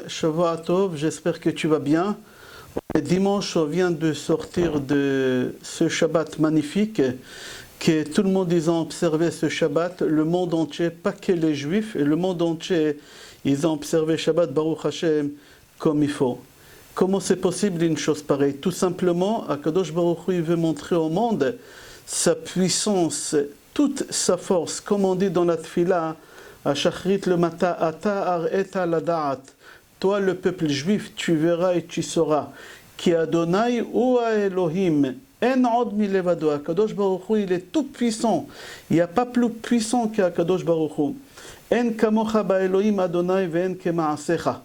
Shavua Tov, j'espère que tu vas bien. Dimanche, on vient de sortir de ce Shabbat magnifique, que tout le monde ils ont observé ce Shabbat, le monde entier, pas que les Juifs, et le monde entier, ils ont observé Shabbat Baruch Hashem comme il faut. Comment c'est possible une chose pareille? Tout simplement, Akadosh Baruch Hu, il veut montrer au monde sa puissance, toute sa force, comme on dit dans la Tfila, à Shachrit le matin, Ata ar'eta lada'at. Toi, le peuple juif, tu verras et tu sauras. Ki Adonai ou Elohim. En od milevado. Akadosh Baruch Hu, il est tout puissant. Il n'y a pas plus puissant qu'Akadosh Baruch Hu. En kamocha ba Elohim Adonai ve'en kema'asecha.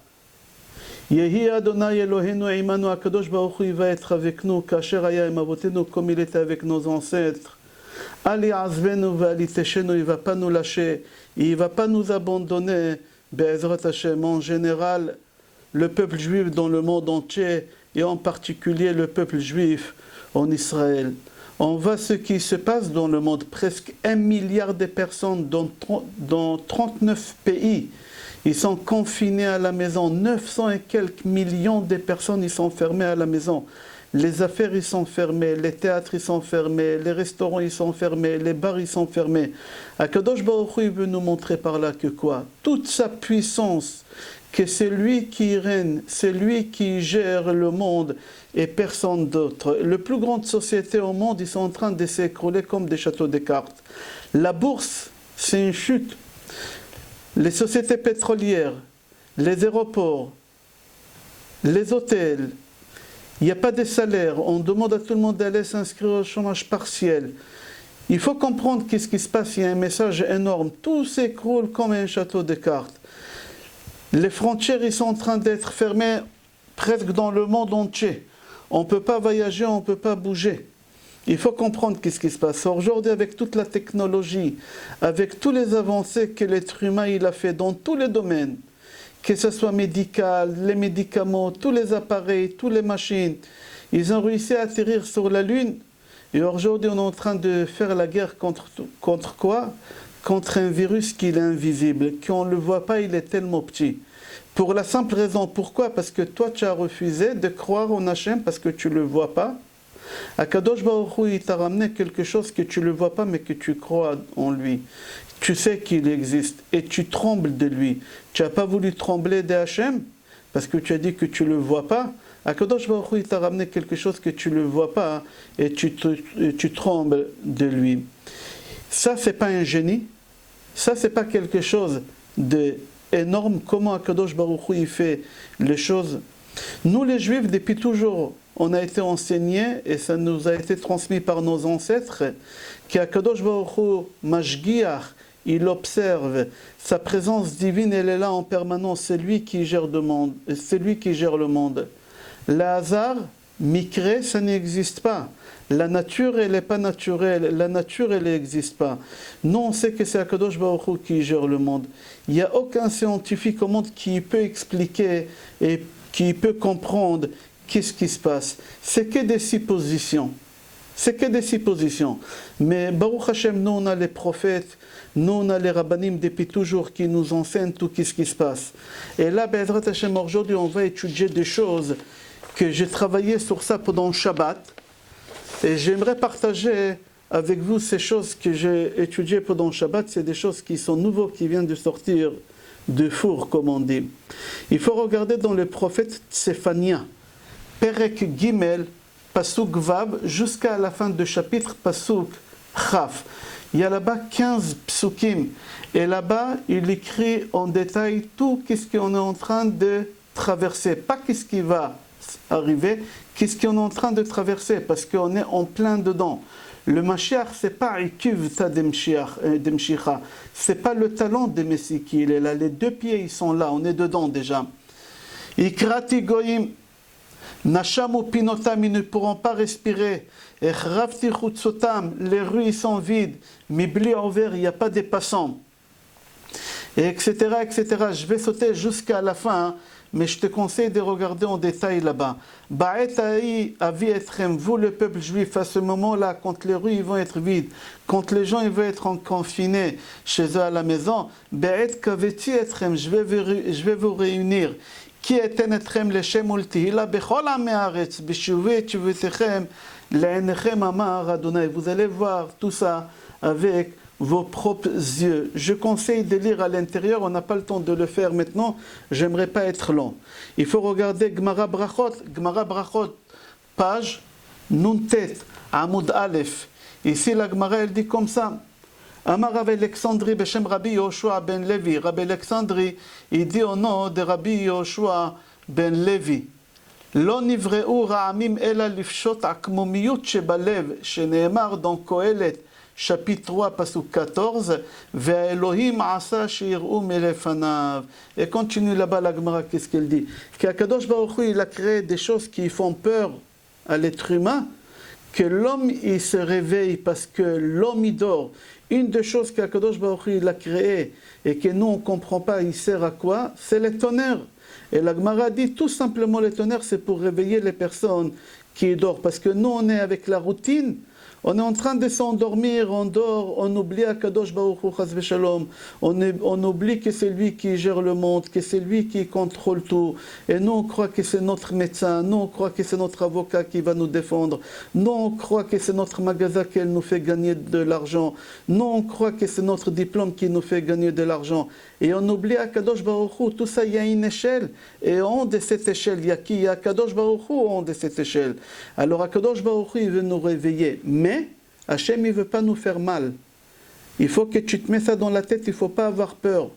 Yehi Adonai Elohenu imanu. Akadosh Baruch Hu, il va être avec nous. Kasher haya im avotenu, comme il était avec nos ancêtres. Ali azvenu ve'ali teshenu. Il ne va pas nous lâcher. Il ne va pas nous abandonner. Be'ezrat Hashem. En général, le peuple juif dans le monde entier, et en particulier le peuple juif en Israël. On voit ce qui se passe dans le monde. Presque 1 milliard de personnes dans 39 pays. Ils sont confinés à la maison. 900 et quelques millions de personnes ils sont fermées à la maison. Les affaires ils sont fermées, les théâtres ils sont fermés, les restaurants ils sont fermés, les bars ils sont fermés. Akadosh Baruch Hu il veut nous montrer par là que quoi? Toute sa puissance, que c'est lui qui règne, c'est lui qui gère le monde et personne d'autre. Les plus grandes sociétés au monde, ils sont en train de s'écrouler comme des châteaux de cartes. La bourse, c'est une chute. Les sociétés pétrolières, les aéroports, les hôtels, il n'y a pas de salaire. On demande à tout le monde d'aller s'inscrire au chômage partiel. Il faut comprendre qu'est-ce qui se passe, il y a un message énorme. Tout s'écroule comme un château de cartes. Les frontières ils sont en train d'être fermées presque dans le monde entier. On ne peut pas voyager, on ne peut pas bouger. Il faut comprendre qu'est-ce qui se passe. Aujourd'hui, avec toute la technologie, avec tous les avancées que l'être humain il a fait dans tous les domaines, que ce soit médical, les médicaments, tous les appareils, toutes les machines, ils ont réussi à atterrir sur la Lune. Et aujourd'hui, on est en train de faire la guerre contre quoi? Contre un virus qui est invisible, qu'on ne le voit pas, il est tellement petit. Pour la simple raison, pourquoi? Parce que toi, tu as refusé de croire en Hachem parce que tu ne le vois pas. Akadosh Baruch Hu, il t'a ramené quelque chose que tu ne le vois pas, mais que tu crois en lui. Tu sais qu'il existe et tu trembles de lui. Tu n'as pas voulu trembler de Hachem parce que tu as dit que tu ne le vois pas. Akadosh Baruch Hu, il t'a ramené quelque chose que tu ne le vois pas et tu trembles de lui. Ça, ce n'est pas un génie. Ça, ce n'est pas quelque chose d'énorme. Comment Akadosh Baruch Hu il fait les choses? Nous, les Juifs, depuis toujours, on a été enseignés, et ça nous a été transmis par nos ancêtres, qu'Akadosh Baruch Hu, Mashgiach, il observe. Sa présence divine, elle est là en permanence. C'est lui qui gère le monde. C'est lui qui gère le monde. Le hasard, Mikre, ça n'existe pas. La nature, elle n'est pas naturelle. La nature, elle n'existe pas. Nous, on sait que c'est Akadosh Baruch Hu qui gère le monde. Il n'y a aucun scientifique au monde qui peut expliquer et qui peut comprendre qu'est-ce qui se passe. C'est que des suppositions. C'est que des suppositions. Mais Baruch Hashem, nous, on a les prophètes, nous, on a les rabbanim depuis toujours qui nous enseignent tout ce qui se passe. Et là, Be'ezrat Hashem, aujourd'hui, on va étudier des choses que j'ai travaillé sur ça pendant le Shabbat. Et j'aimerais partager avec vous ces choses que j'ai étudiées pendant le Shabbat. C'est des choses qui sont nouvelles, qui viennent de sortir du four, comme on dit. Il faut regarder dans le prophète Tsephania, Perek Gimel, Pasuk Vav, jusqu'à la fin du chapitre, Pasuk Chaf. Il y a là-bas 15 psukim. Et là-bas, il écrit en détail tout ce qu'on est en train de traverser. Pas ce qui va arriver, qu'est-ce qu'on est en train de traverser, parce qu'on est en plein dedans. Le Mashiach, ce n'est pas Ikuv Demshicha, ce n'est pas le talon de Messie qui est là. Les deux pieds, ils sont là, on est dedans déjà. Ikrati Goyim, Nashamu Pinotam, ils ne pourront pas respirer. Echrafti Chutsotam, les rues ils sont vides. Mibli Over, il n'y a pas de passants. et etc., etc. Je vais sauter jusqu'à la fin, mais je te conseille de regarder en détail là-bas. Ba'etaï avi etrem, vous le peuple juif, à ce moment-là, quand les rues ils vont être vides, quand les gens ils vont être confinés chez eux à la maison, ba'et kaveti etrem, je vais vous réunir. Qui eten etrem leshem ultihila bechol amei haaretz b'shuvei tshuvotechem le'enechem amar Adonai. Vous allez voir tout ça avec vos propres yeux. Je conseille de lire à l'intérieur, on n'a pas le temps de le faire maintenant, j'aimerais pas être long. Il faut regarder Gemara Brachot, page Nuntet, Amud Aleph. Ici la Gemara elle dit comme ça. Amar Rabbi Alexandri Beshem Rabbi Yoshua ben Levi. Rabbi Alexandri, il dit au nom de Rabbi Yoshua ben Levi. לא נבראו רעמים אלא לפשוט עקמומיות שבלב, שנאמר dans קהלת chapitre 3, pasuk 14, והאלוהים עשה שיראו מלפניו. Et continue là-bas la Gemara, qu'est-ce qu'elle dit? qu'Akadosh Baruch Hu, il a créé des choses qui font peur à l'être humain, que l'homme il se réveille parce que l'homme il dort. Une des choses qu'Akadosh Baruch Hu, il a créé et que nous on ne comprend pas, il sert à quoi? C'est le tonnerre. Et la Gemara dit tout simplement le tonnerre, c'est pour réveiller les personnes qui dorment. Parce que nous, on est avec la routine, on est en train de s'endormir, on dort, on oublie Akadosh Baruch Hu Chas v'Shalom, on oublie que c'est lui qui gère le monde, que c'est lui qui contrôle tout. Et nous, on croit que c'est notre médecin, nous, on croit que c'est notre avocat qui va nous défendre, nous, on croit que c'est notre magasin qui nous fait gagner de l'argent, nous, on croit que c'est notre diplôme qui nous fait gagner de l'argent. Et on oublie Akadosh Baruch Hu, tout ça, il y a une échelle. Et en haut de cette échelle, il y a qui? Il y a Akadosh Baruch Hu en haut de cette échelle. Alors Akadosh Baruch Hu, il veut nous réveiller. Mais Hachem, il ne veut pas nous faire mal. Il faut que tu te mets ça dans la tête, il ne faut pas avoir peur.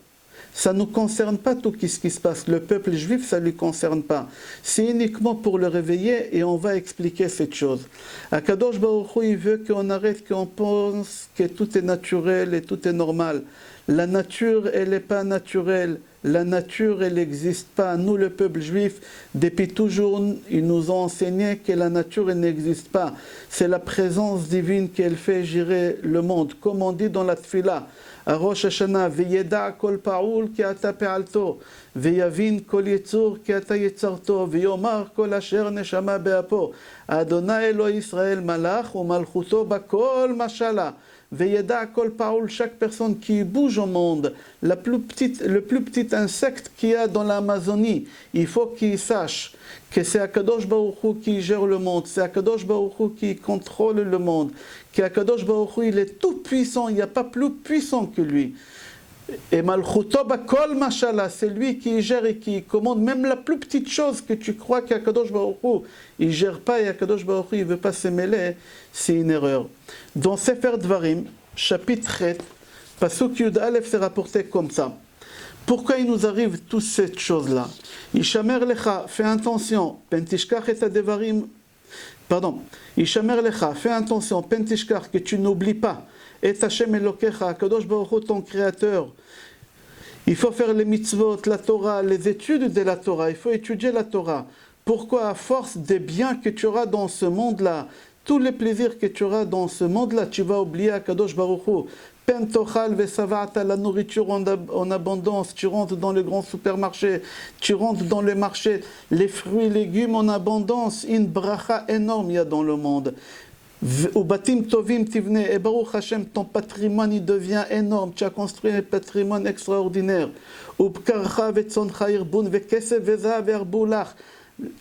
Ça ne nous concerne pas tout ce qui se passe. Le peuple juif, ça ne lui concerne pas. C'est uniquement pour le réveiller et on va expliquer cette chose. Akadosh Baruch Hu, il veut qu'on arrête, qu'on pense que tout est naturel et tout est normal. La nature, elle n'est pas naturelle. La nature, elle n'existe pas. Nous, le peuple juif, depuis toujours, ils nous ont enseigné que la nature, elle n'existe pas. C'est la présence divine qui fait gérer le monde. Comme on dit dans la Tfila, à Rosh Hashanah, Veyeda kol pa'ul ki ata pe'alto, veyavin kol yetzur ki ata yetzarto, veyomar kol asher neshama be'apo, Adonai Elo Israël malach, ou malchuto bakol mashala. Veyeda kol paoul, chaque personne qui bouge au monde, le plus petit insecte qu'il y a dans l'Amazonie, il faut qu'il sache que c'est Akadosh Baruch Hu qui gère le monde, c'est Akadosh Baruch Hu qui contrôle le monde, qu'Akadosh Baruch Hu, il est tout puissant, il n'y a pas plus puissant que lui. Et Malchuto Bakol Mashallah, c'est lui qui gère et qui commande même la plus petite chose que tu crois qu'Akadosh Baruch Hu, il ne gère pas et Akadosh Baruch Hu, il ne veut pas se mêler, c'est une erreur. Dans Sefer Dvarim, chapitre 7, Pasuk Yud Aleph, c'est rapporté comme ça. Pourquoi il nous arrive toutes ces choses-là? Ishamer Lecha, fais attention, Pentishkach et Adevarim, pardon, Ishamer Lecha, fais attention, Pentishkach, que tu n'oublies pas. Et Hashem Elokecha, Kadosh Baruch Hu, ton créateur. Il faut faire les mitzvot, la Torah, les études de la Torah. Il faut étudier la Torah. Pourquoi? À force des biens que tu auras dans ce monde-là, tous les plaisirs que tu auras dans ce monde-là, tu vas oublier Kadosh Baruch Hu. Pentochal vesavata, la nourriture en abondance. Tu rentres dans le grand supermarché, tu rentres dans le marché, les fruits et légumes en abondance. Une bracha énorme il y a dans le monde. Au batim tovim tivne, et Baruch Hashem, ton patrimoine il devient énorme, tu as construit un patrimoine extraordinaire. Ubkarcha vetzoncha irbun vekesef vezav erbulach.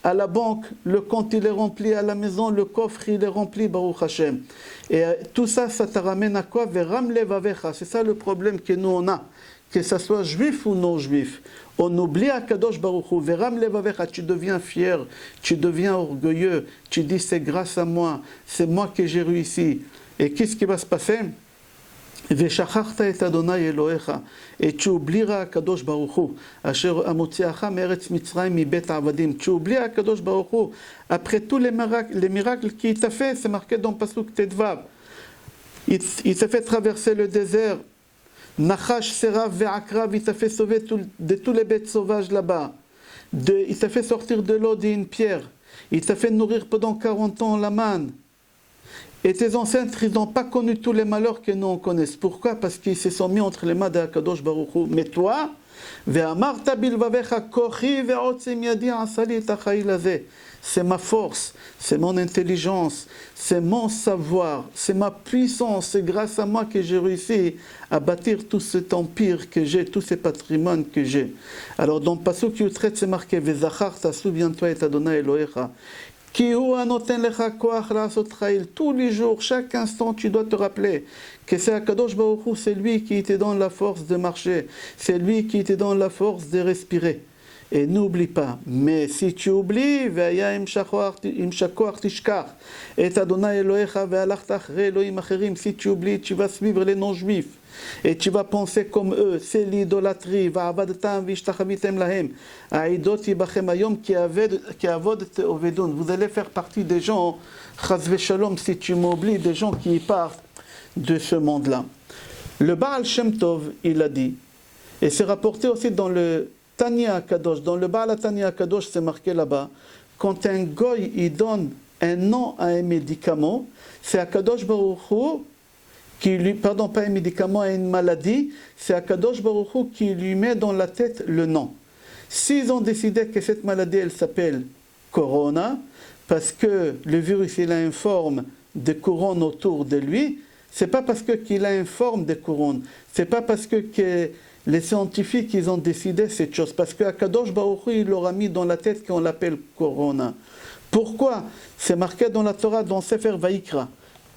À la banque, le compte il est rempli, à la maison, le coffre il est rempli, Baruch Hashem. Et tout ça, ça te ramène à quoi? Veram levavecha. C'est ça le problème que nous on a, que ça soit juif ou non juif. On oublie Akadosh Baruch Hu, Veram levavecha, tu deviens fier, tu deviens orgueilleux, tu dis c'est grâce à moi, c'est moi que j'ai réussi. Et qu'est-ce qui va se passer? Veshachachta et Adonai Elohecha, et tu oublieras Akadosh Baruch Hu, Asher amotziacha meretz Mitzrayim mibet avadim. Tu oublies Akadosh Baruch Hu après tous les miracles qu'il t'a fait, c'est marqué dans Pasuk Tedvav. Il t'a fait traverser le désert. Nachash, Serav, Ve'akrav, il t'a fait sauver de tous les bêtes sauvages là-bas. Il t'a fait sortir de l'eau d'une pierre. Il t'a fait nourrir pendant 40 ans la manne. Et tes ancêtres, ils n'ont pas connu tous les malheurs que nous on connaît. Pourquoi? Parce qu'ils se sont mis entre les mains d'Akadosh Baruch Hu. Mais toi, c'est ma force, c'est mon intelligence, c'est mon savoir, c'est ma puissance, c'est grâce à moi que j'ai réussi à bâtir tout cet empire que j'ai, tous ces patrimoines que j'ai. Alors dans Pasuk Yutret, c'est marqué Vezacharta, souviens-toi et Adonai Elohecha. Tous les jours, chaque instant, tu dois te rappeler que c'est Akadosh Baruch Hu, c'est lui qui te donne la force de marcher, c'est lui qui te donne la force de respirer. Et n'oublie pas, mais si tu oublies, si tu oublies, tu vas suivre les non-juifs. Et tu vas penser comme eux, c'est l'idolâtrie. Vous allez faire partie des gens, si tu m'oublies, des gens qui partent de ce monde-là. Le Baal Shem Tov, il a dit, et c'est rapporté aussi dans le Tanya Kadosh, dans le Baal Tanya Kadosh, c'est marqué là-bas, quand un goy il donne un nom à un médicament, c'est Akadosh Baruch Hu qui lui, pardon, pas un médicament, à une maladie, c'est Akadosh Baruch Hu qui lui met dans la tête le nom. S'ils ont décidé que cette maladie, elle s'appelle Corona, parce que le virus, il a une forme de couronne autour de lui, c'est pas parce qu'il a une forme de couronne, c'est pas parce que les scientifiques, ils ont décidé cette chose, parce que Akadosh Baruch Hu, il leur a mis dans la tête qu'on l'appelle Corona. Pourquoi? C'est marqué dans la Torah, dans Sefer Vaikra,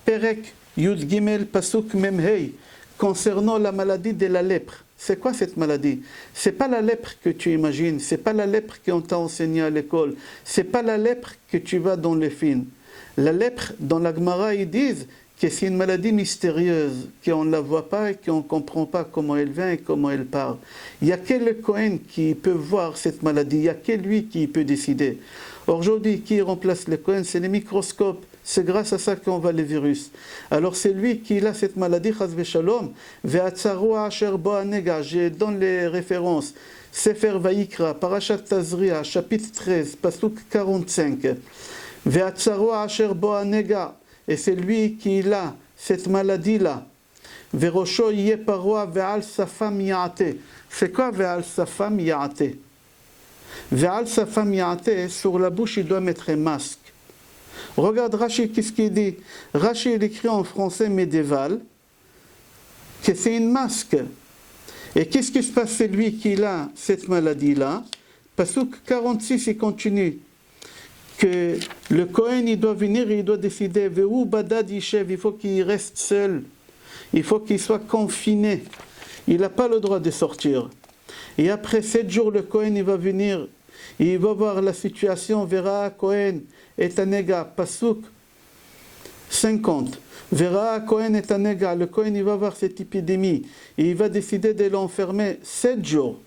Perek Yud Gimel Pasuk Memhei, concernant la maladie de la lèpre. C'est quoi cette maladie? C'est pas la lèpre que tu imagines, c'est pas la lèpre qu'on t'a enseigné à l'école, c'est pas la lèpre que tu vas dans les films. La lèpre, dans la Gemara, ils disent que c'est une maladie mystérieuse, qu'on ne la voit pas et qu'on ne comprend pas comment elle vient et comment elle part. Il n'y a que le Kohen qui peut voir cette maladie, il n'y a que lui qui peut décider. Aujourd'hui, qui remplace le Kohen? C'est les microscopes. C'est grâce à ça qu'on voit les virus. Alors c'est lui qui a cette maladie, Chas v'Shalom, ve'atzaroa asher bo anega, je donne les références. Sefer Vaikra, Parashat Tazria, chapitre 13, Pasuk 45. Ve'atzaroa asher bo anega, et c'est lui qui a cette maladie-là. Ve'rosho yeh paroa ve'al safam ya'ate. C'est quoi ve'al safam ya'ate? Ve'al safam ya'ate, sur la bouche il doit mettre un masque. Regarde Rashi, qu'est-ce qu'il dit? Rashi, il écrit en français médiéval que c'est une masque. Et qu'est-ce qui se passe? C'est lui qui a cette maladie-là. Pasuk 46, il continue. Que le Kohen, il doit venir et il doit décider. Ve'u badad yishev, il faut qu'il reste seul. Il faut qu'il soit confiné. Il n'a pas le droit de sortir. Et après 7 jours, le Kohen, il va venir. Il va voir la situation. Verra Kohen et Anega, Pasuk 50. Verra Kohen et Anega, le Kohen il va voir cette épidémie et il va décider de l'enfermer 7 jours.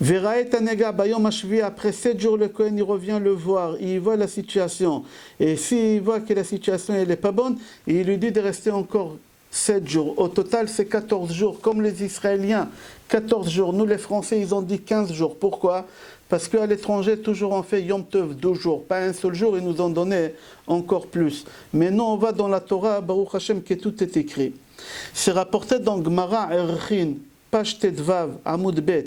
Verra et Anega, Bayom Hashvi, après 7 jours le Kohen il revient le voir, il voit la situation. Et s'il voit que la situation elle n'est pas bonne, il lui dit de rester encore 7 jours. Au total, c'est 14 jours, comme les Israéliens. 14 jours. Nous, les Français, ils ont dit 15 jours. Pourquoi? Parce qu'à l'étranger, toujours on fait Yom Tov, 12 jours. Pas un seul jour, ils nous ont donné encore plus. Mais nous, on va dans la Torah, Baruch Hashem, que tout est écrit. C'est rapporté dans Gemara Erchin, page Tedvav, Amud Bet.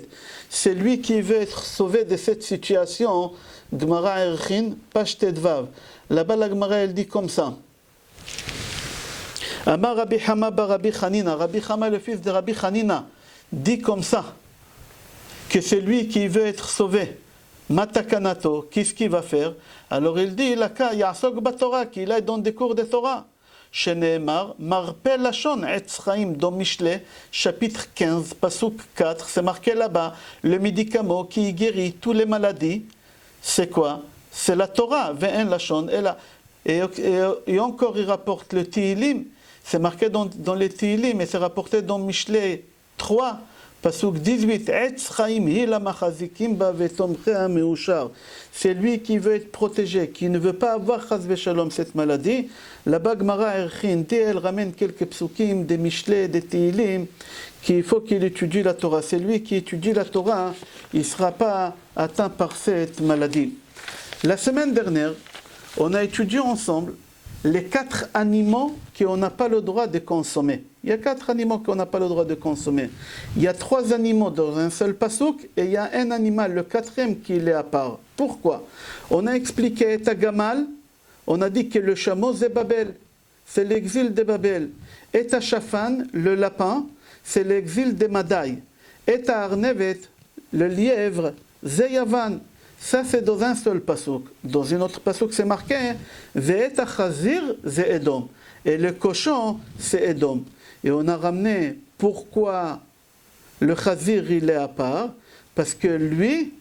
C'est lui qui veut être sauvé de cette situation. Gemara Erchin, page Tedvav. Là-bas, la Gemara, elle dit comme ça. Amar Rabbi Hama bar Rabbi Chanina. Rabbi Hama, le fils de Rabbi Chanina, dit comme ça, que c'est lui qui veut être sauvé. Matakanato, qu'est-ce qu'il va faire? Alors il dit, Laka Yasok Batora, qu'il aille dans des cours de Torah. Sheneemar, Marpel Lachon, Etz Chaim, dans Mishle, chapitre 15, Pasuk 4, c'est marqué là-bas, le médicament qui guérit toutes les maladies, c'est quoi? C'est la Torah, Ve'en Lachon, et encore il rapporte le Tihilim, c'est marqué dans les Tihilim, et c'est rapporté dans Mishle 3, Pasuk 18, c'est lui qui veut être protégé, qui ne veut pas avoir Chas v'Shalom cette maladie. Là-bas, Gemara Erchin, elle ramène quelques psukim, des Mishlei, des Tihilim, qu'il faut qu'il étudie la Torah. C'est lui qui étudie la Torah, il ne sera pas atteint par cette maladie. La semaine dernière, on a étudié ensemble les 4 animaux qu'on n'a pas le droit de consommer. Il y a 4 animaux qu'on n'a pas le droit de consommer. Il y a 3 animaux dans un seul pasouk et il y a un animal, le 4e, qui est à part. Pourquoi? On a expliqué et Gamal, on a dit que le chameau c'est Babel, c'est l'exil de Babel. Et Shafan, le lapin, c'est l'exil de Madaï. Et Arnevet, le lièvre, c'est Yavan. Ça, c'est dans un seul pasouk. Dans une autre pasouk, c'est marqué Ve'et Chazir, c'est Edom. Et le cochon, c'est Edom. Et on a ramené pourquoi le Chazir, il est à part. Parce que lui,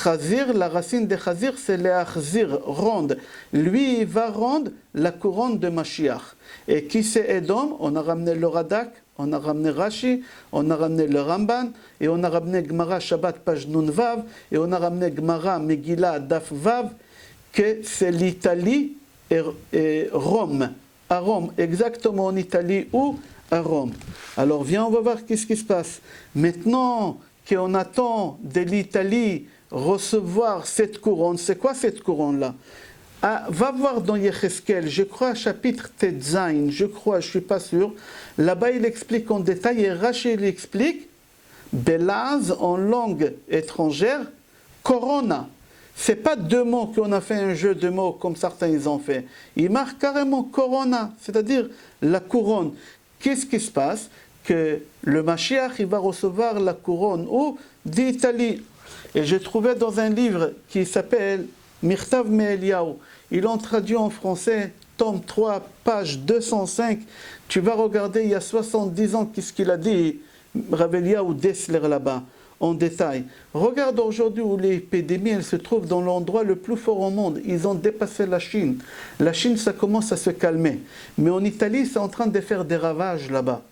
Chazir, la racine de Chazir, c'est le Achzir, ronde. Lui, il va rendre la couronne de Mashiach. Et qui c'est Edom? On a ramené le Radak, on a ramené Rashi, on a ramené le Ramban, et on a ramené Gemara Shabbat page Nun Vav, et on a ramené Gemara Megillah Daf Vav, que c'est l'Italie et Rome. À Rome, exactement en Italie ou à Rome. Alors viens, on va voir qu'est-ce qui se passe. Maintenant qu'on attend de l'Italie recevoir cette couronne, c'est quoi cette couronne-là? Va voir dans Yecheskel, je crois chapitre Tetzain, je crois, je ne suis pas sûr. Là-bas, il explique en détail, et Rachel explique, Belaz en langue étrangère, Corona. Ce n'est pas 2 mots qu'on a fait un jeu de mots comme certains ils ont fait. Il marque carrément Corona, c'est-à-dire la couronne. Qu'est-ce qui se passe? Que le Mashiach, il va recevoir la couronne d'Italie. Et j'ai trouvé dans un livre qui s'appelle Mirtav Me'Eliyahu. Ils l'ont traduit en français, tome 3, page 205. Tu vas regarder, il y a 70 ans, qu'est-ce qu'il a dit, Rav Eliyahu Dessler là-bas, en détail. Regarde aujourd'hui où l'épidémie, elle se trouve dans l'endroit le plus fort au monde. Ils ont dépassé la Chine. La Chine, ça commence à se calmer. Mais en Italie, c'est en train de faire des ravages là-bas.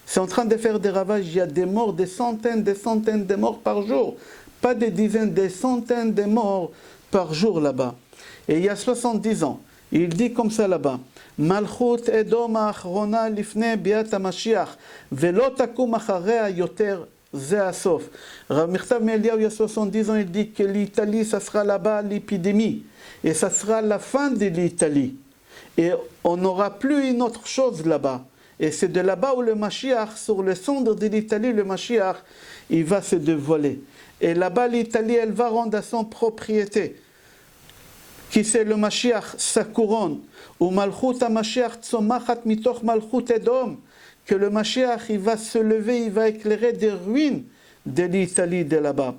C'est en train de faire des ravages. Il y a des morts, des centaines de morts par jour. Pas des dizaines, des centaines de morts par jour là-bas. Et il y a 70 ans, il dit comme ça là-bas, Malchut Edom ha'achrona lifnei biat HaMashiach, velo takum acharei yoter ze hasof. Rav Mirtav Me'Eliyahu, il y a 70 ans, il dit que l'Italie, ça sera là-bas l'épidémie. Et ça sera la fin de l'Italie. Et on n'aura plus une autre chose là-bas. Et c'est de là-bas où le Mashiach, sur le centre de l'Italie, le Mashiach, il va se dévoiler. Et là-bas, l'Italie, elle va rendre à son propriété. Qui c'est le Mashiach, sa couronne. Ou Malchut HaMashiach tzomachat mitoch Malchut Edom. Que le Mashiach, il va se lever, il va éclairer des ruines de l'Italie de là-bas.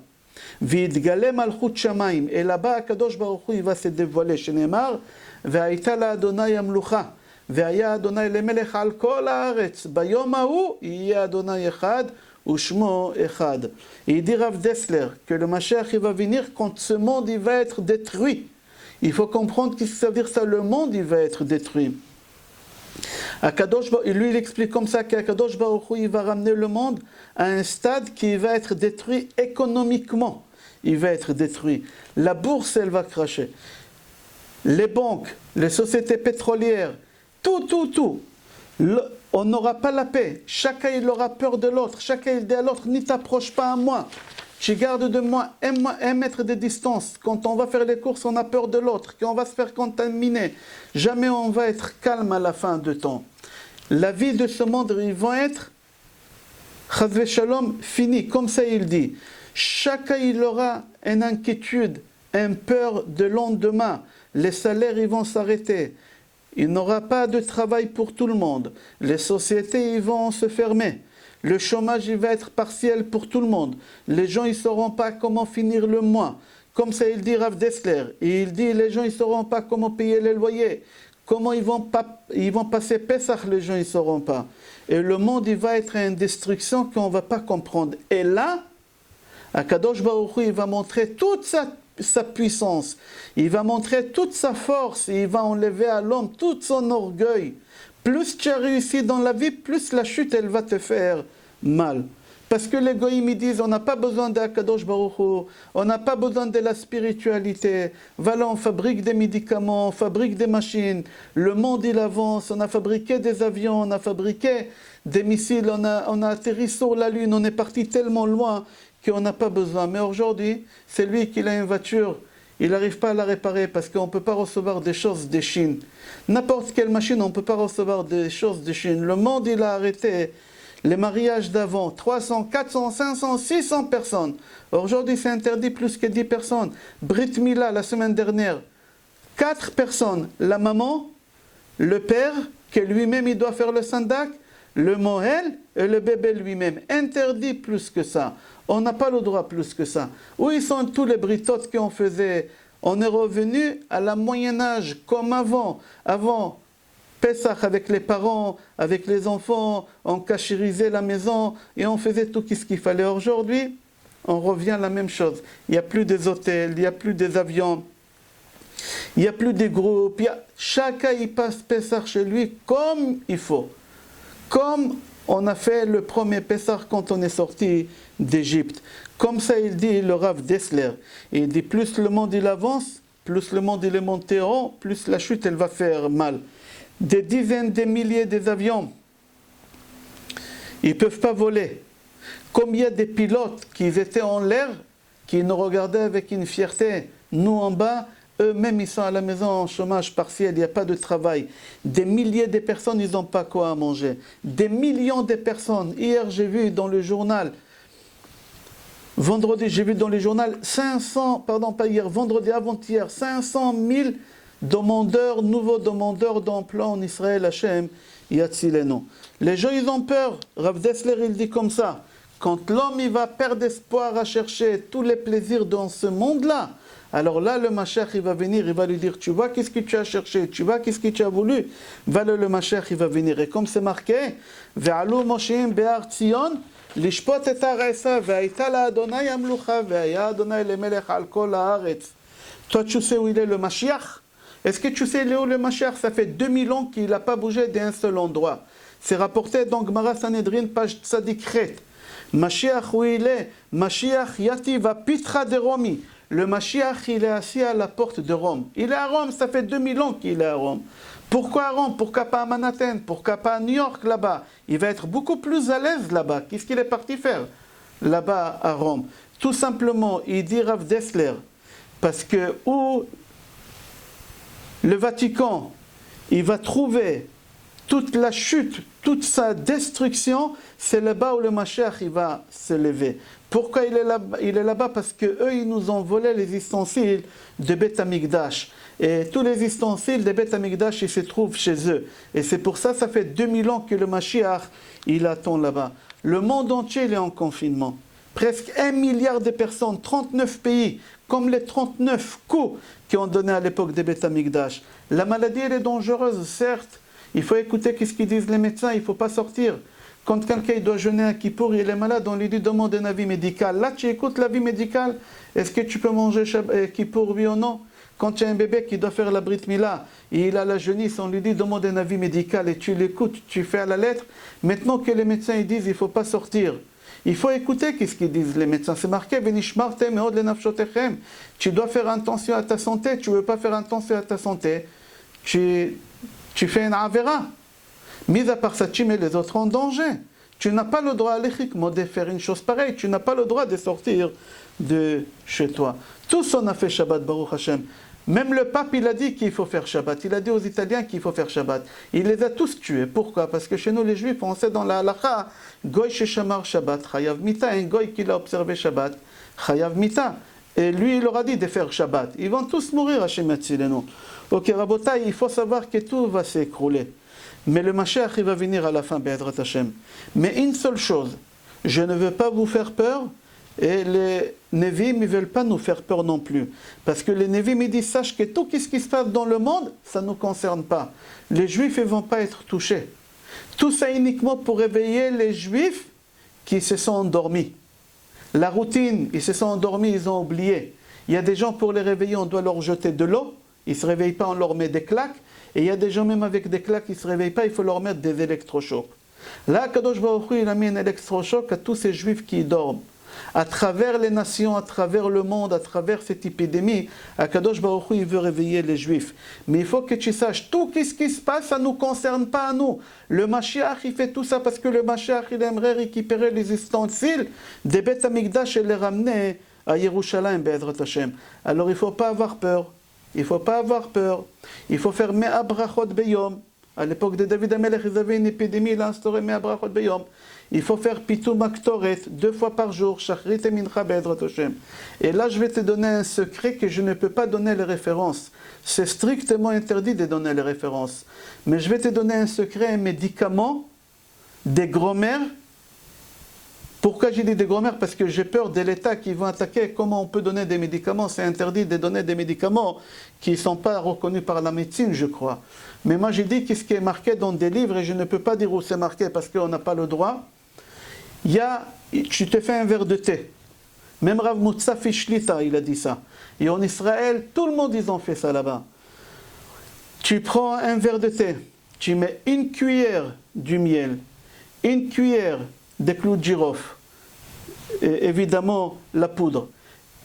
V'yitgale Malchut Shamaim. Et là-bas, Akadosh Baruch Hu, il va se dévoiler. Shenemar, ve'ayta la Adonai Amlucha. Ve'aya Adonai lemelech al kol haaretz. Bayom hahu, yeh Adonai echad. Ushmo echad. Et il dit Rav Dessler que le Mashiach, il va venir quand ce monde, il va être détruit. Il faut comprendre ce que ça veut dire ça, le monde, il va être détruit. Lui, il explique comme ça qu'Akadosh Baruch Hu, il va ramener le monde à un stade qui va être détruit économiquement. Il va être détruit. La bourse, elle va cracher. Les banques, les sociétés pétrolières, tout. On n'aura pas la paix. Chacun, il aura peur de l'autre. Chacun, il dit à l'autre, n'y t'approche pas à moi. Tu gardes de moi 1 mètre de distance. Quand on va faire les courses, on a peur de l'autre, qu'on va se faire contaminer. Jamais on va être calme à la fin de temps. La vie de ce monde, ils vont être, Chazve Shalom, fini. Comme ça, il dit. Chacun, il aura une inquiétude, une peur de lendemain. Les salaires, ils vont s'arrêter. Il n'y aura pas de travail pour tout le monde. Les sociétés, ils vont se fermer. Le chômage, il va être partiel pour tout le monde. Les gens, ils ne sauront pas comment finir le mois. Comme ça, il dit Rav Dessler. Et il dit, les gens, ils ne sauront pas comment payer les loyers. Comment ils vont passer Pessah, les gens, ils ne sauront pas. Et le monde, il va être une destruction qu'on ne va pas comprendre. Et là, Akadosh Baruch Hu, il va montrer toute sa puissance. Il va montrer toute sa force. Il va enlever à l'homme tout son orgueil. Plus tu as réussi dans la vie, plus la chute, elle va te faire mal. Parce que les goïms, ils disent, on n'a pas besoin d'Akadosh Baruch Hu, on n'a pas besoin de la spiritualité. Voilà, on fabrique des médicaments, on fabrique des machines. Le monde, il avance. On a fabriqué des avions, on a fabriqué des missiles, on a atterri sur la Lune, on est parti tellement loin qu'on n'a pas besoin. Mais aujourd'hui, c'est lui qui a une voiture, il n'arrive pas à la réparer parce qu'on ne peut pas recevoir des choses de Chine. N'importe quelle machine, on ne peut pas recevoir des choses de Chine. Le monde, il a arrêté les mariages d'avant, 300, 400, 500, 600 personnes. Aujourd'hui, c'est interdit plus que 10 personnes. Brit Mila, la semaine dernière, 4 personnes. La maman, le père, que lui-même, il doit faire le sandak, le mohel et le bébé lui-même. Interdit plus que ça. On n'a pas le droit plus que ça. Où ils sont tous les britotes qu'on faisait? On est revenu à la Moyen-Âge, comme avant. Avant Pessah avec les parents, avec les enfants, on cachérisait la maison et on faisait tout ce qu'il fallait. Aujourd'hui, on revient à la même chose. Il n'y a plus des hôtels, il n'y a plus des avions, il n'y a plus des groupes. Chacun y passe Pessah chez lui comme il faut. Comme on a fait le premier Pessah quand on est sorti d'Égypte. Comme ça, il dit le Rav Dessler. Il dit plus le monde il avance, plus le monde il est monté en haut, plus la chute elle va faire mal. Des dizaines de milliers d'avions, ils ne peuvent pas voler. Combien de pilotes qui étaient en l'air, qui nous regardaient avec une fierté, nous en bas, eux-mêmes ils sont à la maison en chômage partiel, il n'y a pas de travail. Des milliers de personnes, ils n'ont pas quoi à manger. Des millions de personnes. Hier, j'ai vu dans le journal, vendredi, j'ai vu dans le journal, vendredi avant-hier, 500 000 demandeurs, nouveaux demandeurs d'emploi en Israël, Hachem, Yatzilenu. Les gens, ils ont peur. Rav Dessler, il dit comme ça. Quand l'homme, il va perdre espoir à chercher tous les plaisirs dans ce monde-là, alors là, le Mashiach, il va venir, il va lui dire, tu vois, qu'est-ce que tu as cherché, tu vois, qu'est-ce que tu as voulu. Voilà, le Mashiach, il va venir. Et comme c'est marqué, Ve'alu Mosheim be'ar Tzion, lishpot et ha'resa, ve'aita la Adonai amlucha, ve'aya Adonai lemelech al kol haaretz. Toi, tu sais où il est le Mashiach? Est-ce que tu sais, Léo, le Mashiach, ça fait 2000 ans qu'il n'a pas bougé d'un seul endroit. C'est rapporté dans Gemara Sanhedrin, page Tzadikret. Mashiach, où il est? Mashiach yativ à Pitra de Romi. Le Mashiach, il est assis à la porte de Rome. Il est à Rome, ça fait 2000 ans qu'il est à Rome. Pourquoi à Rome? Pourquoi pas à Manhattan? Pourquoi pas à New York, là-bas? Il va être beaucoup plus à l'aise là-bas. Qu'est-ce qu'il est parti faire là-bas à Rome? Tout simplement, il dit Rav Dessler, parce que où le Vatican, il va trouver toute la chute, toute sa destruction, c'est là-bas où le Mashiach, il va se lever. Pourquoi il est là-bas? Parce qu'eux, ils nous ont volé les ustensiles de Beth Amikdash. Et tous les ustensiles de Beth Amikdash, ils se trouvent chez eux. Et c'est pour ça, ça fait 2000 ans que le Mashiach, il attend là-bas. Le monde entier, il est en confinement. Presque 1 milliard de personnes, 39 pays, comme les 39 coups qui ont donné à l'époque des Beth Amikdash. La maladie, elle est dangereuse, certes. Il faut écouter ce qu'ils disent les médecins, il ne faut pas sortir. Quand quelqu'un doit jeûner à Kippour, il est malade, on lui dit demande un avis médical. Là, tu écoutes l'avis médical. Est-ce que tu peux manger Kippour, oui ou non? Quand tu as un bébé qui doit faire la Brit Mila, et il a la jaunisse, on lui dit demande un avis médical et tu l'écoutes, tu fais à la lettre. Maintenant que les médecins ils disent il ne faut pas sortir. Il faut écouter ce qu'ils disent les médecins. C'est marqué, tu dois faire attention à ta santé, tu ne veux pas faire attention à ta santé. Tu fais une avera. Mis à part ça, tu mets les autres en danger. Tu n'as pas le droit à l'échikmo de faire une chose pareille. Tu n'as pas le droit de sortir de chez toi. Tous on a fait Shabbat, Baruch Hashem. Même le pape, il a dit qu'il faut faire Shabbat. Il a dit aux Italiens qu'il faut faire Shabbat. Il les a tous tués. Pourquoi? Parce que chez nous, les Juifs, on sait dans la halakha, Goy sheshamar Shabbat, Chayav Mita, un Goy qui a observé Shabbat, Chayav Mita. Et lui, il leur a dit de faire Shabbat. Ils vont tous mourir, Hashem Yatzilenu. Ok, Rabotai, il faut savoir que tout va s'écrouler. Mais le Mashiach, il va venir à la fin, Be'ezrat Hashem. Mais une seule chose, je ne veux pas vous faire peur, et les Nevi'im ne veulent pas nous faire peur non plus. Parce que les Nevi'im, ils disent, sache que tout ce qui se passe dans le monde, ça ne nous concerne pas. Les Juifs, ils ne vont pas être touchés. Tout ça uniquement pour réveiller les Juifs qui se sont endormis. La routine, ils se sont endormis, ils ont oublié. Il y a des gens, pour les réveiller, on doit leur jeter de l'eau. Ils ne se réveillent pas, on leur met des claques. Et il y a des gens, même avec des claques, qui ne se réveillent pas, il faut leur mettre des électrochocs. Là, Kadosh Baruch Hu, il a mis un électrochoc à tous ces Juifs qui dorment. À travers les nations, à travers le monde, à travers cette épidémie, Kadosh Baruch Hu, il veut réveiller les Juifs. Mais il faut que tu saches, tout ce qui se passe, ça ne nous concerne pas à nous. Le Mashiach, il fait tout ça parce que le Mashiach, il aimerait récupérer les ustensiles des Beth Amikdash et les ramener à Yerushalayim, Be'ezrat Hashem. Alors il ne faut pas avoir peur. Il ne faut pas avoir peur. Il faut faire Mea Brachot Beyom. À l'époque de David Amelech, ils avaient une épidémie, il a instauré Mea Brachot Beyom. Il faut faire Pitum Aktoret 2 fois par jour, Shachrit et Mincha Be'ezrat Hashem. Et là, je vais te donner un secret que je ne peux pas donner les références. C'est strictement interdit de donner les références. Mais je vais te donner un secret, un médicament, des grands-mères. Pourquoi j'ai dit des grands-mères? Parce que j'ai peur de l'État qui vont attaquer. Comment on peut donner des médicaments? C'est interdit de donner des médicaments qui ne sont pas reconnus par la médecine, je crois. Mais moi j'ai dit qu'est-ce qui est marqué dans des livres et je ne peux pas dire où c'est marqué parce qu'on n'a pas le droit. Tu te fais un verre de thé. Même Rav Mutzafi Shlita, il a dit ça. Et en Israël, tout le monde, ils ont fait ça là-bas. Tu prends un verre de thé, tu mets une cuillère du miel, une cuillère de clous de girofle, et évidemment la poudre,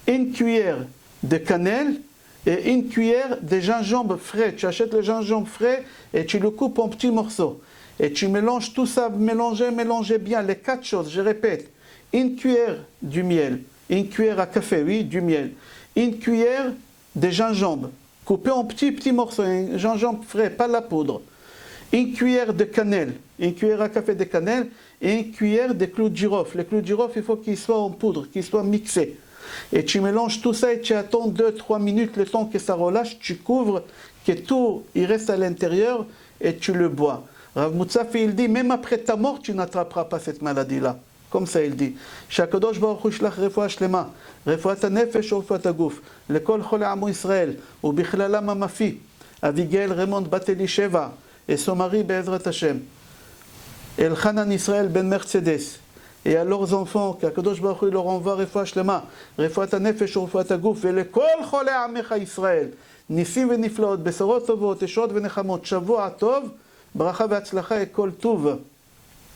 une cuillère de cannelle et une cuillère de gingembre frais. Tu achètes le gingembre frais et tu le coupes en petits morceaux. Et tu mélanges tout ça, mélangez bien les 4 choses, je répète. Une cuillère du miel, une cuillère à café, oui, du miel. Une cuillère de gingembre, coupé en petits morceaux, un gingembre frais, pas la poudre. Une cuillère de cannelle, une cuillère à café de cannelle et une cuillère de clous de girofle. Les clous de girofle, il faut qu'ils soient en poudre, qu'ils soient mixés. Et tu mélanges tout ça et tu attends 2-3 minutes, le temps que ça relâche, tu couvres, que tout il reste à l'intérieur et tu le bois. Rav Mutzafi, il dit, même après ta mort, tu n'attraperas pas cette maladie-là. Comme ça, il dit. Shakadosh Baruch Hu shlach refuah shlema, refuat hanefesh u'refuat haguf, lekol chole amo Israël, ubichlalam amafi, Abigail Raymond bat Elisheva, et son mari Be'ezrat Hashem, Elchanan Israël ben Mercedes, et à leurs enfants, qu'Akadosh Baruch Hu leur envoie refuah shlema, refuat hanefesh u'refuat haguf, et lekol chole amecha Israël, nisim veniflaot, besorot tovot, eshot venechamot, shavua tov, bracha ve'atzlacha et kol tuv.